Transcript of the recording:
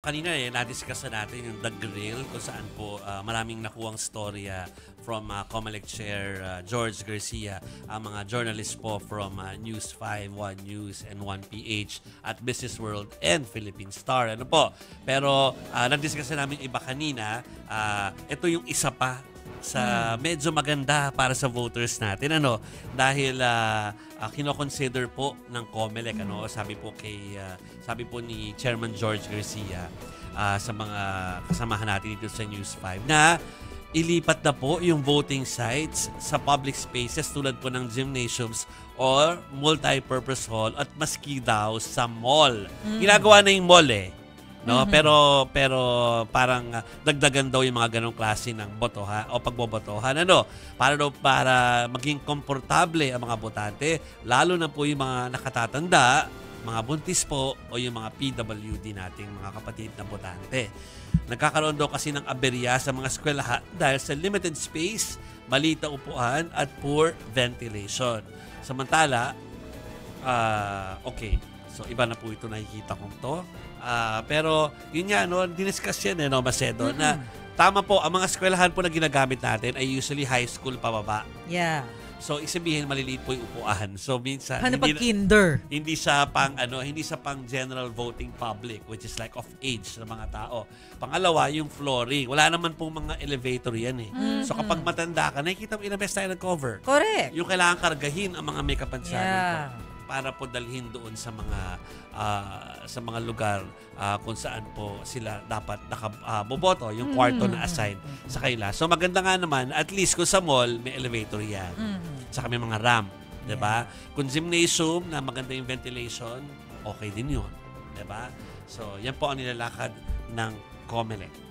kanina na-discuss na natin yung The Grill kung saan po maraming nakuwang storya from Comelec Chair George Garcia, ang mga journalist po from News 5, One News, and 1PH at Business World and Philippine Star. Ano po? Pero na-discuss na namin iba kanina, ito yung isa pa sa medyo maganda para sa voters natin, ano, dahil kino-consider po ng Comelec, ano, sabi po ni Chairman George Garcia sa mga kasamahan natin dito sa News 5 na ilipat na po yung voting sites sa public spaces tulad po ng gymnasiums or multi-purpose hall at maski daw sa mall. Ginagawa na yung mall no, pero parang dagdagan daw yung mga ganong klase ng botohan o pagbobotohan, ano, para maging komportable ang mga botante, lalo na po yung mga nakatatanda, mga buntis po o yung mga PWD nating mga kapatid na botante. Nagkakaroon daw kasi ng aberya sa mga eskwelahan dahil sa limited space, maliit na upuan at poor ventilation. Samantala, okay, so iba na po ito nakikita kong to. Pero yun nga, no, diniscuss yan, no, Macedo, na tama po, ang mga eskwelahan po na ginagamit natin ay usually high school pababa. Yeah. So, isabihin maliliit po yung upuan. So, minsan kinder. Hindi sa pang general voting public, which is like of age ng mga tao. Pangalawa, yung flooring. Wala naman pong mga elevator yan So, kapag matanda ka, nakikita mo ilang beses tayo nag-cover. Correct. Yung kailangan kargahin ang mga may kapansanan Yeah. para po dalhin doon sa mga lugar kung saan po sila dapat nakaboboto, yung kwarto na assign sa kanila. So maganda nga naman, at least kung sa mall, may elevator yan. Saka may mga ramp, diba? Kung gymnasium na maganda yung ventilation, okay din yun. Diba? So yan po ang nilalakad ng Comelec.